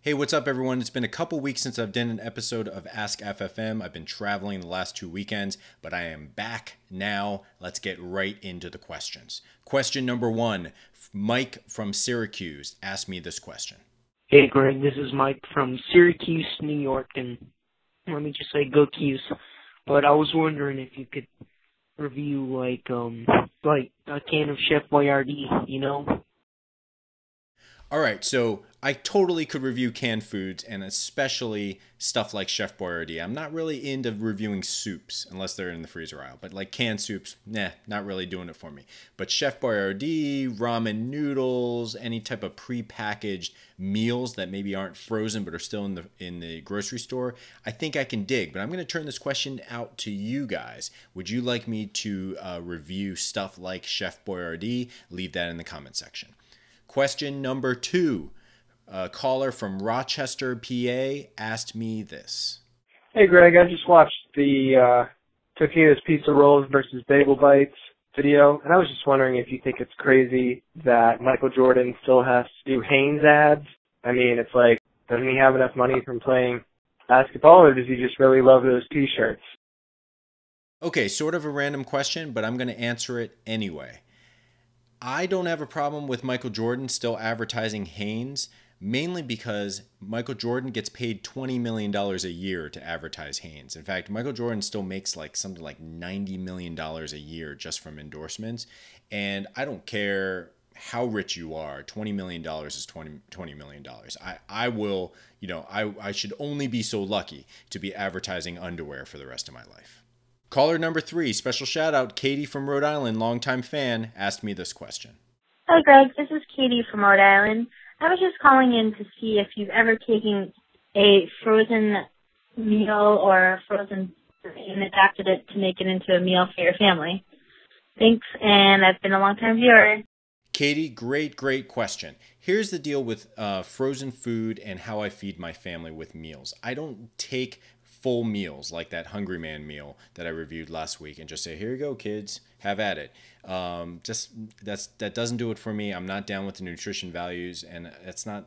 Hey, what's up, everyone? It's been a couple weeks since I've done an episode of Ask FFM. I've been traveling the last 2 weekends, but I am back now. Let's get right into the questions. Question number one, Mike from Syracuse asked me this question. Hey, Greg, this is Mike from Syracuse, New York, and let me just say go Cuse. But I was wondering if you could review like a can of Chef Boyardee, you know? All right, so I totally could review canned foods and especially stuff like Chef Boyardee. I'm not really into reviewing soups unless they're in the freezer aisle, but like canned soups, nah, not really doing it for me. But Chef Boyardee, ramen noodles, any type of prepackaged meals that maybe aren't frozen but are still in the grocery store, I think I can dig. But I'm going to turn this question out to you guys. Would you like me to review stuff like Chef Boyardee? Leave that in the comment section. Question number two, a caller from Rochester PA asked me this. Hey, Greg, I just watched the Totino's Pizza Rolls versus Bagel Bites video, and I was just wondering if you think it's crazy that Michael Jordan still has to do Hanes ads. I mean, it's like, doesn't he have enough money from playing basketball, or does he just really love those T-shirts? Okay, sort of a random question, but I'm going to answer it anyway. I don't have a problem with Michael Jordan still advertising Hanes, mainly because Michael Jordan gets paid $20 million a year to advertise Hanes. In fact, Michael Jordan still makes like something like $90 million a year just from endorsements. And I don't care how rich you are, $20 million is $20 million. I will, I should only be so lucky to be advertising underwear for the rest of my life. Caller number three, special shout out, Katie from Rhode Island, longtime fan, asked me this question. Hi, Greg. This is Katie from Rhode Island. I was just calling in to see if you've ever taken a frozen meal or a frozen and adapted it to make it into a meal for your family. Thanks, and I've been a long-time viewer. Katie, great question. Here's the deal with frozen food and how I feed my family with meals. I don't take full meals like that Hungry Man meal that I reviewed last week and just say, here you go, kids, have at it. That doesn't do it for me. I'm not down with the nutrition values, and it's not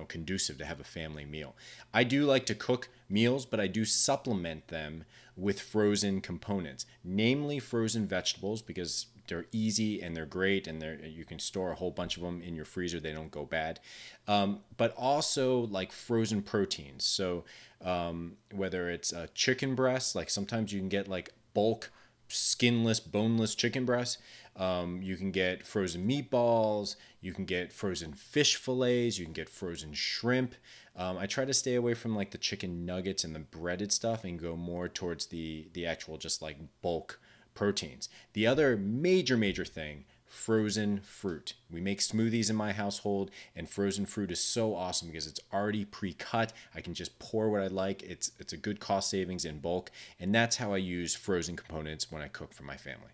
conducive to have a family meal. I do like to cook meals, but I do supplement them with frozen components, namely frozen vegetables, because they're easy and they're great, and you can store a whole bunch of them in your freezer. They don't go bad. But also like frozen proteins. So whether it's a chicken breast, like sometimes you can get like bulk skinless, boneless chicken breasts. You can get frozen meatballs. You can get frozen fish fillets. You can get frozen shrimp. I try to stay away from like the chicken nuggets and the breaded stuff and go more towards the actual just like bulk proteins. The other major thing, frozen fruit. We make smoothies in my household, and frozen fruit is so awesome because it's already pre-cut. I can just pour what I like. It's a good cost savings in bulk, and that's how I use frozen components when I cook for my family.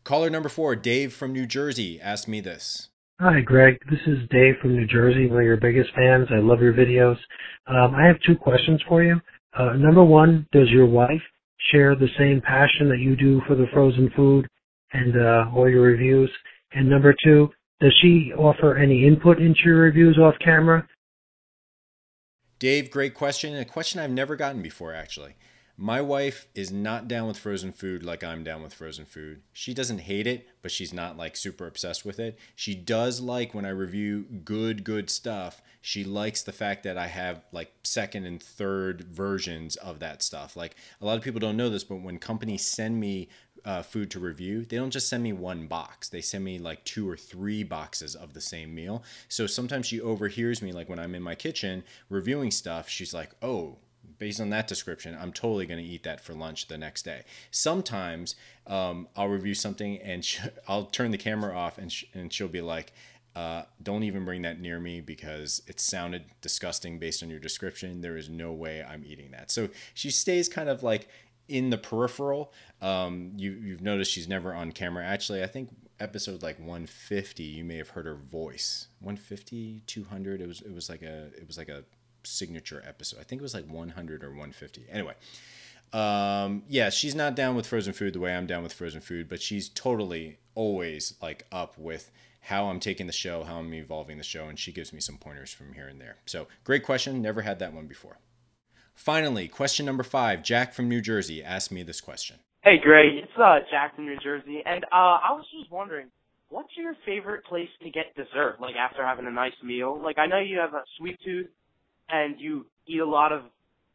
Caller number four, Dave from New Jersey, asked me this. Hi, Greg. This is Dave from New Jersey, one of your biggest fans. I love your videos. I have two questions for you. Number one, does your wife share the same passion that you do for the frozen food and all your reviews? And number two, does she offer any input into your reviews off camera? Dave, great question. A question I've never gotten before, actually. My wife is not down with frozen food like I'm down with frozen food. She doesn't hate it, but she's not like super obsessed with it. She does like when I review good stuff. She likes the fact that I have like second and third versions of that stuff. Like a lot of people don't know this, but when companies send me food to review, they don't just send me one box. They send me like 2 or 3 boxes of the same meal. So sometimes she overhears me, like when I'm in my kitchen reviewing stuff, she's like, oh, based on that description, I'm totally going to eat that for lunch the next day. Sometimes I'll review something and I'll turn the camera off and she'll be like, don't even bring that near me because it sounded disgusting based on your description. There is no way I'm eating that. So she stays kind of like in the peripheral. You've noticed she's never on camera. Actually, I think episode like 150, you may have heard her voice. 150, 200. It was like a signature episode. I think it was like 100 or 150. Anyway, yeah, she's not down with frozen food the way I'm down with frozen food, but she's totally always like up with how I'm taking the show, how I'm evolving the show, and she gives me some pointers from here and there. So great question. Never had that one before. Finally, question number 5. Jack from New Jersey asked me this question. Hey, Greg. It's Jack from New Jersey, and I was just wondering, what's your favorite place to get dessert, like after having a nice meal? Like, I know you have a sweet tooth, and you eat a lot of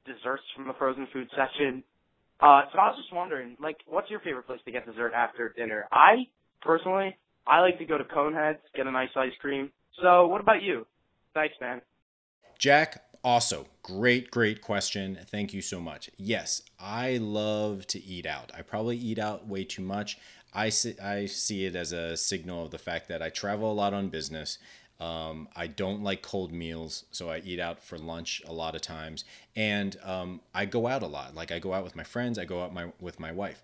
desserts from the frozen food section. So I was just wondering, like, what's your favorite place to get dessert after dinner? Personally, I like to go to Coneheads, get a nice ice cream. So what about you? Thanks, man. Jack, also, great question. Thank you so much. Yes, I love to eat out. I probably eat out way too much. I see it as a signal of the fact that I travel a lot on business. I don't like cold meals, so I eat out for lunch a lot of times. And I go out a lot. Like, I go out with my friends. I go out with my wife.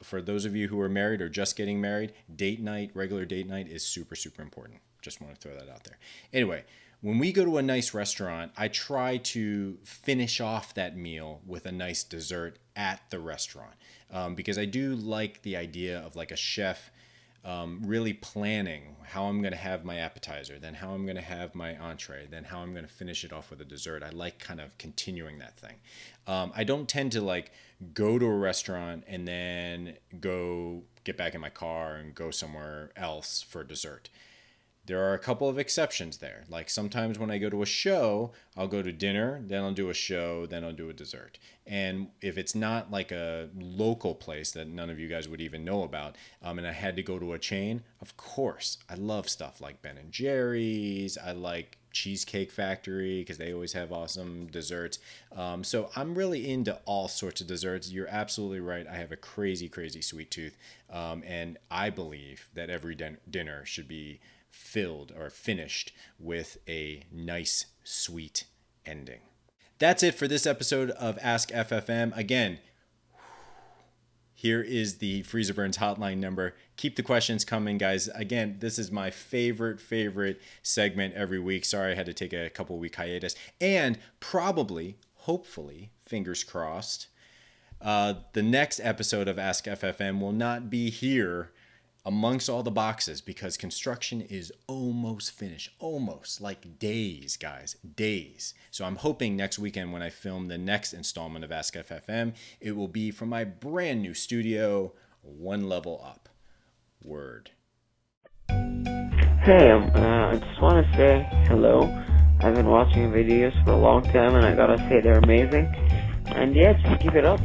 For those of you who are married or just getting married, date night, regular date night is super, super important. Just want to throw that out there. Anyway, when we go to a nice restaurant, I try to finish off that meal with a nice dessert at the restaurant, because I do like the idea of like a chef really planning how I'm going to have my appetizer, then how I'm going to have my entree, then how I'm going to finish it off with a dessert. I like kind of continuing that thing. I don't tend to like go to a restaurant and then go get back in my car and go somewhere else for dessert. There are a couple of exceptions there. Like sometimes when I go to a show, I'll go to dinner, then I'll do a show, then I'll do a dessert. And if it's not like a local place that none of you guys would even know about, and I had to go to a chain, of course, I love stuff like Ben & Jerry's. I like Cheesecake Factory because they always have awesome desserts. So I'm really into all sorts of desserts. You're absolutely right. I have a crazy sweet tooth. And I believe that every dinner should be filled or finished with a nice, sweet ending. That's it for this episode of Ask FFM. Again, here is the FreezerBurns hotline number. Keep the questions coming, guys. Again, this is my favorite segment every week. Sorry I had to take a couple-week hiatus. And probably, hopefully, fingers crossed, the next episode of Ask FFM will not be here amongst all the boxes because construction is almost finished. Almost. Like days, guys. Days. So I'm hoping next weekend when I film the next installment of Ask FFM, it will be from my brand new studio, one level up. Word. Hey, I just want to say hello. I've been watching videos for a long time and I gotta say they're amazing. And yeah, just keep it up.